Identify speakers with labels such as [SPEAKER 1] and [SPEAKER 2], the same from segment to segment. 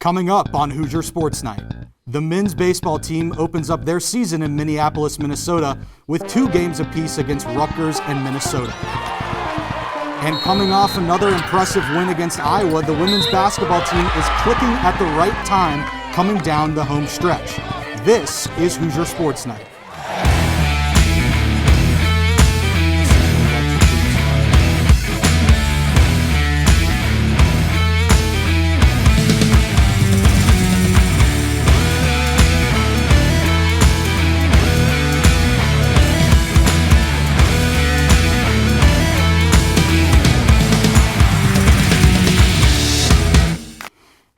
[SPEAKER 1] Coming up on Hoosier Sports Night, the men's baseball team opens up their season in Minneapolis, Minnesota with 2 games apiece against Rutgers and Minnesota. And coming off another impressive win against Iowa, the women's basketball team is clicking at the right time coming down the home stretch. This is Hoosier Sports Night.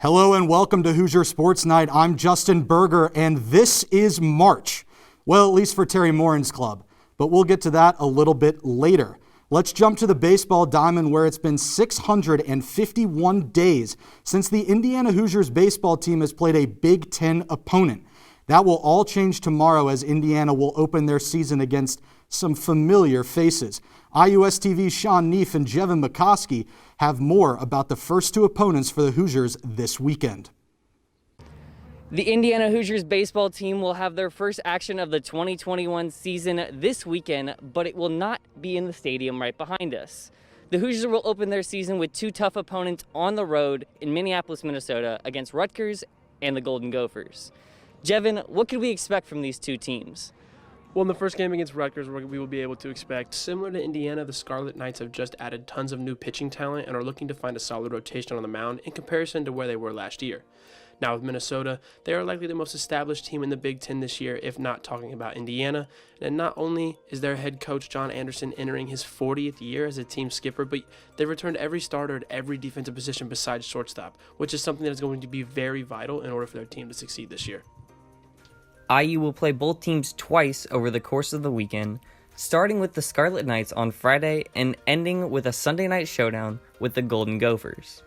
[SPEAKER 1] Hello and welcome to Hoosier Sports Night. I'm Justin Berger, and this is March. Well, at least for Terry Morin's club, but we'll get to that a little bit later. Let's jump to the baseball diamond, where it's been 651 days since the Indiana Hoosiers baseball team has played a Big Ten opponent. That will all change tomorrow as Indiana will open their season against some familiar faces. IUS TV's Sean Neef and Jevin McCoskey have more about the first 2 opponents for the Hoosiers this weekend.
[SPEAKER 2] The Indiana Hoosiers baseball team will have their first action of the 2021 season this weekend, but it will not be in the stadium right behind us. The Hoosiers will open their season with 2 tough opponents on the road in Minneapolis, Minnesota against Rutgers and the Golden Gophers. Jevin, what could we expect from these 2 teams?
[SPEAKER 3] Well, in the first game against Rutgers, we will be able to expect, similar to Indiana, the Scarlet Knights have just added tons of new pitching talent and are looking to find a solid rotation on the mound in comparison to where they were last year. Now with Minnesota, they are likely the most established team in the Big Ten this year, if not talking about Indiana. And not only is their head coach, John Anderson, entering his 40th year as a team skipper, but they returned every starter at every defensive position besides shortstop, which is something that is going to be very vital in order for their team to succeed this year.
[SPEAKER 2] IU will play both teams twice over the course of the weekend, starting with the Scarlet Knights on Friday and ending with a Sunday night showdown with the Golden Gophers.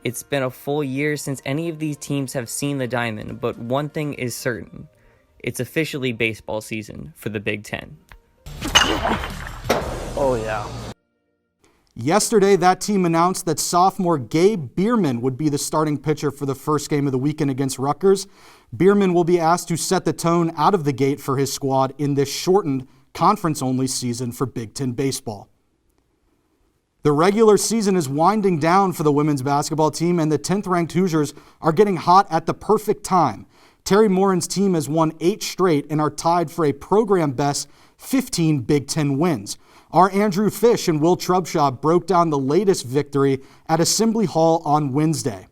[SPEAKER 2] It's been a full year since any of these teams have seen the diamond, but one thing is certain. It's officially baseball season for the Big Ten.
[SPEAKER 3] Oh, yeah.
[SPEAKER 1] Yesterday, that team announced that sophomore Gabe Bierman would be the starting pitcher for the first game of the weekend against Rutgers. Bierman will be asked to set the tone out of the gate for his squad in this shortened, conference-only season for Big Ten baseball. The regular season is winding down for the women's basketball team, and the 10th-ranked Hoosiers are getting hot at the perfect time. Terry Morin's team has won 8 straight and are tied for a program-best 15 Big Ten wins. Our Andrew Fish and Will Trubshaw broke down the latest victory at Assembly Hall on Wednesday.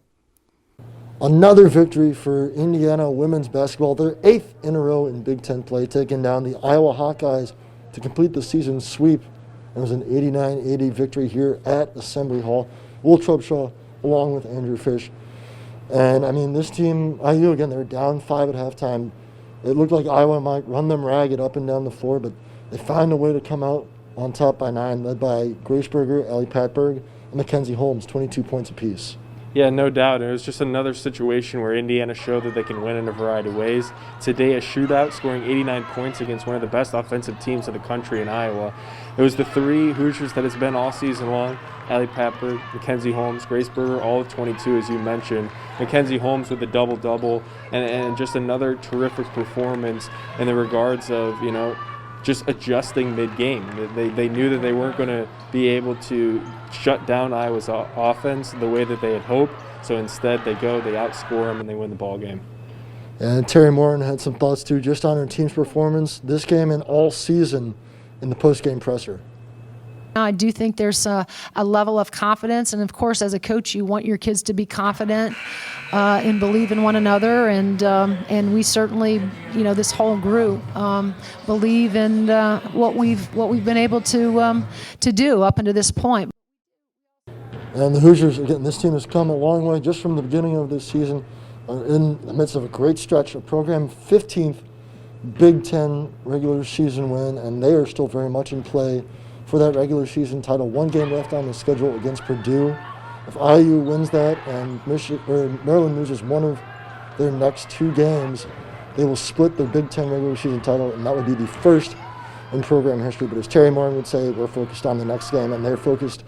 [SPEAKER 4] Another victory for Indiana women's basketball, their 8th in a row in Big Ten play, taking down the Iowa Hawkeyes to complete the season sweep. It was an 89-80 victory here at Assembly Hall. Will Trubshaw along with Andrew Fish. And, I mean, this team, IU, again, they were down 5 at halftime. It looked like Iowa might run them ragged up and down the floor, but they found a way to come out on top by 9, led by Grace Berger, Allie Patberg, and Mackenzie Holmes, 22 points apiece.
[SPEAKER 5] Yeah, no doubt. It was just another situation where Indiana showed that they can win in a variety of ways. Today, a shootout, scoring 89 points against one of the best offensive teams in the country in Iowa. It was the 3 Hoosiers that it's been all season long. Allie Patberg, Mackenzie Holmes, Grace Berger, all of 22, as you mentioned. Mackenzie Holmes with a double-double, and just another terrific performance in the regards of, just adjusting mid-game. They knew that they weren't going to be able to shut down Iowa's offense the way that they had hoped. So instead, they outscore them, and they win the ball game.
[SPEAKER 4] And Terry Morin had some thoughts, too, just on her team's performance this game and all season in the post-game presser.
[SPEAKER 6] I do think there's a level of confidence, and of course, as a coach, you want your kids to be confident and believe in one another. And we certainly, this whole group believe in what we've been able to do up until this point.
[SPEAKER 4] And the Hoosiers, again, this team has come a long way just from the beginning of this season, in the midst of a great stretch, a program 15th Big Ten regular season win, and they are still very much in play for that regular season title. 1 game left on the schedule against Purdue. If IU wins that and Maryland loses one of their next 2 games, they will split the Big Ten regular season title, and that would be the first in program history. But as Terry Morin would say, we're focused on the next game, and they're focused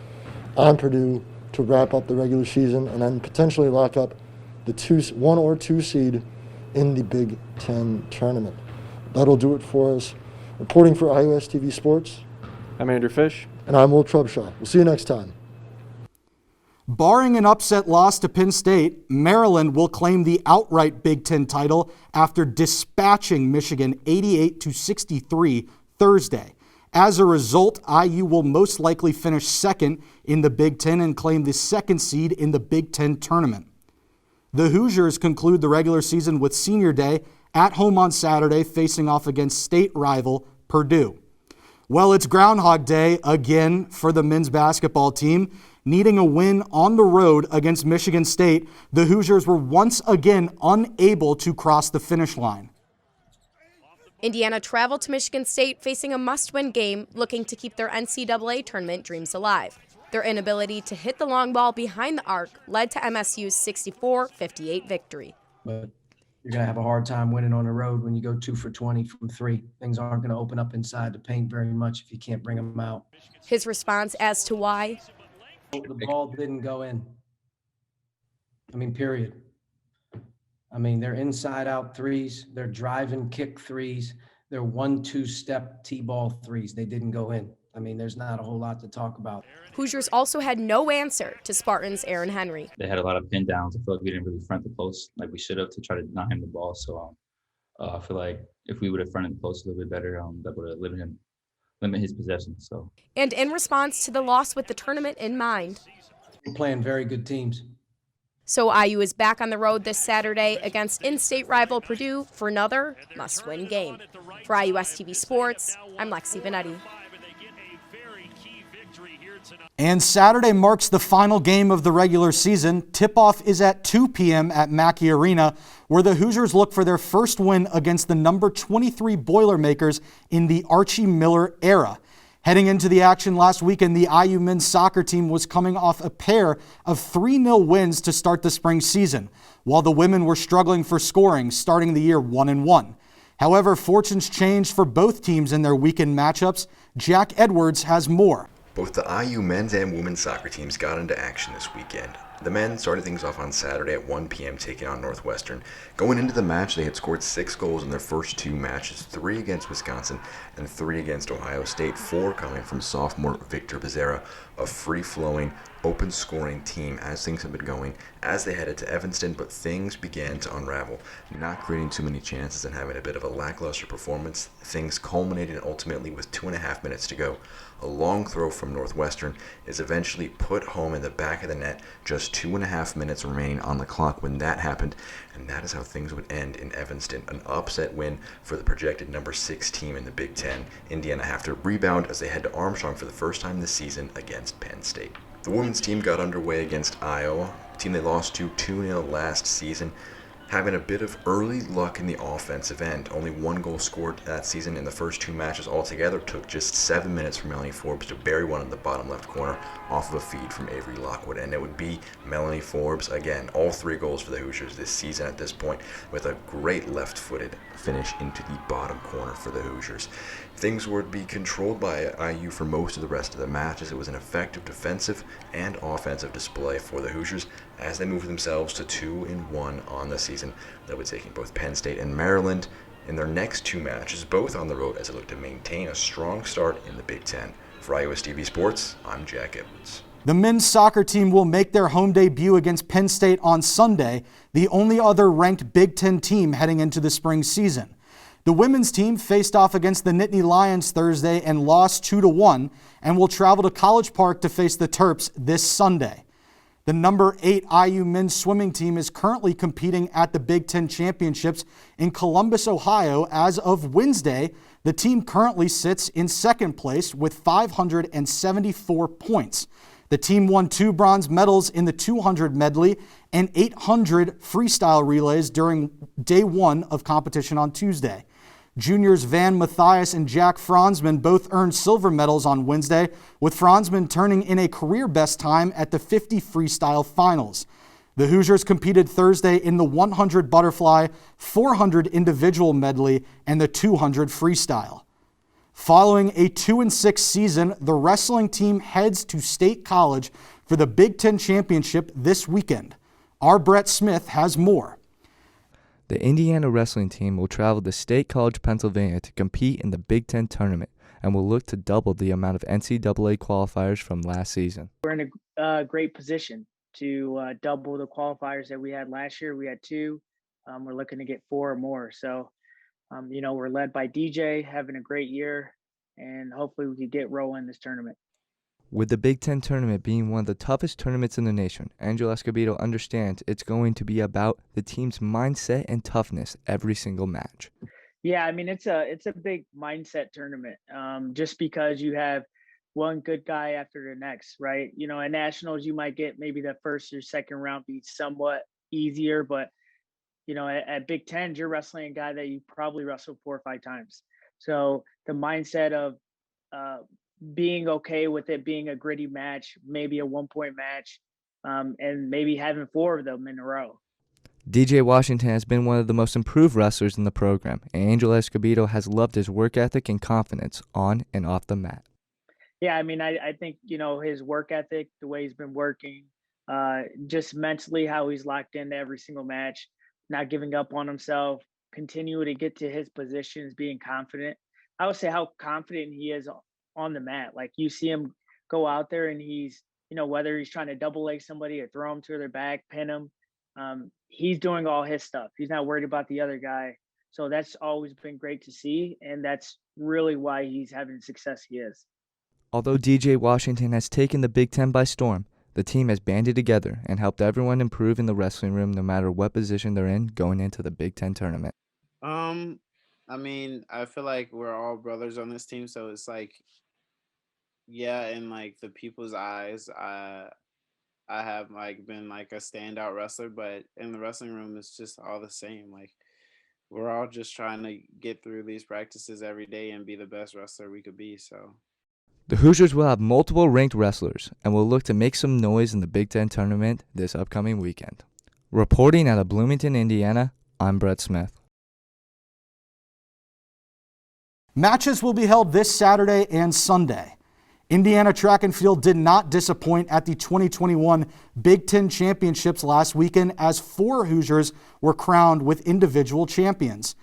[SPEAKER 4] on Purdue to wrap up the regular season and then potentially lock up the 1 or 2 seed in the Big Ten tournament. That'll do it for us. Reporting for iOS TV Sports,
[SPEAKER 5] I'm Andrew Fish.
[SPEAKER 4] and I'm Will Trubshaw. We'll see you next time.
[SPEAKER 1] Barring an upset loss to Penn State, Maryland will claim the outright Big Ten title after dispatching Michigan 88-63 Thursday. As a result, IU will most likely finish second in the Big Ten and claim the second seed in the Big Ten tournament. The Hoosiers conclude the regular season with Senior Day at home on Saturday, facing off against state rival Purdue. Well, it's Groundhog Day again for the men's basketball team. Needing a win on the road against Michigan State, the Hoosiers were once again unable to cross the finish line.
[SPEAKER 7] Indiana traveled to Michigan State facing a must-win game, looking to keep their NCAA tournament dreams alive. Their inability to hit the long ball behind the arc led to MSU's 64-58 victory.
[SPEAKER 8] But you're going to have a hard time winning on the road when you go 2 for 20 from 3. Things aren't going to open up inside the paint very much if you can't bring them out.
[SPEAKER 7] His response as to why?
[SPEAKER 8] The ball didn't go in. Period. They're inside-out threes. They're driving kick threes. They're 1-2 step T-ball threes. They didn't go in. There's not a whole lot to talk about.
[SPEAKER 7] Hoosiers also had no answer to Spartans' Aaron Henry.
[SPEAKER 9] They had a lot of pin downs. I feel like we didn't really front the post like we should have to try to deny him the ball. So I feel like if we would have fronted the post a little bit better, that would have limit his possession. So.
[SPEAKER 7] And in response to the loss with the tournament in mind,
[SPEAKER 8] We're playing very good teams.
[SPEAKER 7] So IU is back on the road this Saturday against in-state rival Purdue for another must-win game. For iOS TV Sports, I'm Lexi Vanetti.
[SPEAKER 1] And Saturday marks the final game of the regular season. Tip-off is at 2 p.m. at Mackey Arena, where the Hoosiers look for their first win against the number 23 Boilermakers in the Archie Miller era. Heading into the action last weekend, the IU men's soccer team was coming off a pair of 3-0 wins to start the spring season, while the women were struggling for scoring, starting the year 1-1. However, fortunes changed for both teams in their weekend matchups. Jack Edwards has more.
[SPEAKER 10] Both the IU men's and women's soccer teams got into action this weekend. The men started things off on Saturday at 1 p.m. taking on Northwestern. Going into the match, they had scored 6 goals in their first 2 matches, 3 against Wisconsin and 3 against Ohio State, 4 coming from sophomore Victor Becerra, a free-flowing, open-scoring team as things have been going as they headed to Evanston, but things began to unravel, not creating too many chances and having a bit of a lackluster performance. Things culminated ultimately with 2.5 minutes to go. A long throw from Northwestern is eventually put home in the back of the net, just 2.5 minutes remaining on the clock when that happened, and that is how things would end in Evanston. An upset win for the projected number 6 team in the Big Ten. Indiana have to rebound as they head to Armstrong for the first time this season against Penn State. The women's team got underway against Iowa, a team they lost to 2-0 last season, having a bit of early luck in the offensive end. Only 1 goal scored that season in the first 2 matches altogether. Took just 7 minutes for Melanie Forbes to bury one in the bottom left corner off of a feed from Avery Lockwood. And it would be Melanie Forbes, again, all 3 goals for the Hoosiers this season at this point, with a great left-footed finish into the bottom corner for the Hoosiers. Things were to be controlled by IU for most of the rest of the match, as it was an effective defensive and offensive display for the Hoosiers as they moved themselves to 2-1 on the season. They'll be taking both Penn State and Maryland in their next 2 matches, both on the road, as they look to maintain a strong start in the Big Ten. For iOS TV Sports, I'm Jack Edwards.
[SPEAKER 1] The men's soccer team will make their home debut against Penn State on Sunday, the only other ranked Big Ten team heading into the spring season. The women's team faced off against the Nittany Lions Thursday and lost 2-1 and will travel to College Park to face the Terps this Sunday. The number 8 IU men's swimming team is currently competing at the Big Ten Championships in Columbus, Ohio. As of Wednesday, the team currently sits in second place with 574 points. The team won 2 bronze medals in the 200 medley and 800 freestyle relays during day 1 of competition on Tuesday. Juniors Van Mathias and Jack Franzman both earned silver medals on Wednesday, with Franzman turning in a career best time at the 50 freestyle finals. The Hoosiers competed Thursday in the 100 butterfly, 400 individual medley, and the 200 freestyle. Following a 2-6 season, the wrestling team heads to State College for the Big Ten Championship this weekend. Our Brett Smith has more.
[SPEAKER 11] The Indiana wrestling team will travel to State College, Pennsylvania to compete in the Big Ten tournament and will look to double the amount of NCAA qualifiers from last season.
[SPEAKER 12] We're in a great position to double the qualifiers that we had last year. We had 2. We're looking to get 4 or more. So, we're led by DJ, having a great year, and hopefully we can get rolling this tournament.
[SPEAKER 11] With the Big Ten tournament being one of the toughest tournaments in the nation, Angelo Escobedo understands it's going to be about the team's mindset and toughness every single match.
[SPEAKER 12] Yeah, I mean, it's a big mindset tournament, just because you have one good guy after the next, right? At nationals, you might get maybe the first or second round be somewhat easier, but at Big Ten, you're wrestling a guy that you probably wrestled 4 or 5 times. So the mindset of being okay with it being a gritty match, maybe a 1-point match, and maybe having 4 of them in a row.
[SPEAKER 11] DJ Washington has been one of the most improved wrestlers in the program, and Angelo Escobedo has loved his work ethic and confidence on and off the mat.
[SPEAKER 12] Yeah, I mean, I think, his work ethic, the way he's been working, just mentally how he's locked into every single match, not giving up on himself, continuing to get to his positions, being confident. I would say how confident he is on the mat. Like, you see him go out there and he's, whether he's trying to double leg somebody or throw him to their back, pin him, he's doing all his stuff. He's not worried about the other guy. So that's always been great to see. And that's really why he's having the success he is.
[SPEAKER 11] Although DJ Washington has taken the Big Ten by storm, the team has banded together and helped everyone improve in the wrestling room no matter what position they're in going into the Big Ten tournament.
[SPEAKER 13] I mean, I feel like we're all brothers on this team, so it's like, yeah, in like the people's eyes, I have like been like a standout wrestler, but in the wrestling room, it's just all the same. Like, we're all just trying to get through these practices every day and be the best wrestler we could be. So
[SPEAKER 11] the Hoosiers will have multiple ranked wrestlers and will look to make some noise in the Big Ten tournament this upcoming weekend. Reporting out of Bloomington, Indiana, I'm Brett Smith.
[SPEAKER 1] Matches will be held this Saturday and Sunday. Indiana track and field did not disappoint at the 2021 Big Ten Championships last weekend as 4 Hoosiers were crowned with individual champions.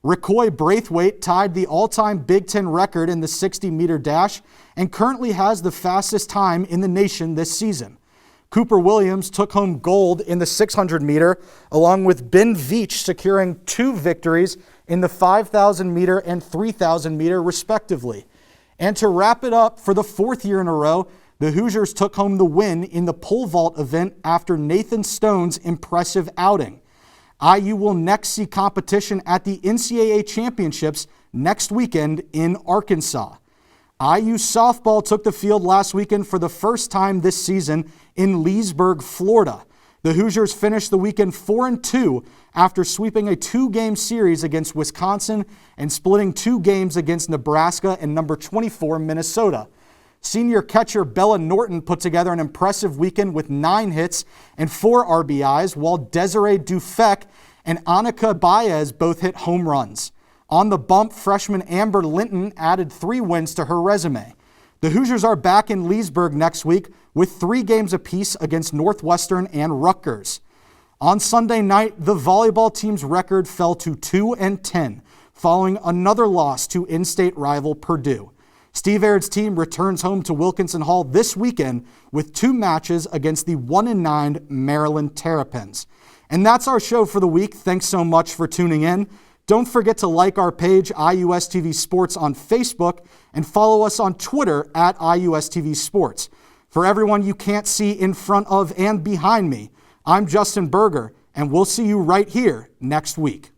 [SPEAKER 1] Rickoy Braithwaite tied the all-time Big Ten record in the 60-meter dash and currently has the fastest time in the nation this season. Cooper Williams took home gold in the 600-meter, along with Ben Veach securing 2 victories in the 5,000-meter and 3,000-meter respectively. And to wrap it up, for the 4th year in a row, the Hoosiers took home the win in the pole vault event after Nathan Stone's impressive outing. IU will next see competition at the NCAA Championships next weekend in Arkansas. IU softball took the field last weekend for the first time this season in Leesburg, Florida. The Hoosiers finished the weekend 4-2 after sweeping a 2-game series against Wisconsin and splitting 2 games against Nebraska and number 24 Minnesota. Senior catcher Bella Norton put together an impressive weekend with 9 hits and 4 RBIs, while Desiree Dufek and Annika Baez both hit home runs. On the bump, freshman Amber Linton added 3 wins to her resume. The Hoosiers are back in Leesburg next week with 3 games apiece against Northwestern and Rutgers. On Sunday night, the volleyball team's record fell to 2-10, following another loss to in-state rival Purdue. Steve Aird's team returns home to Wilkinson Hall this weekend with 2 matches against the 1-9 Maryland Terrapins. And that's our show for the week. Thanks so much for tuning in. Don't forget to like our page, IUSTV Sports, on Facebook and follow us on Twitter at IUSTV Sports. For everyone you can't see in front of and behind me, I'm Justin Berger, and we'll see you right here next week.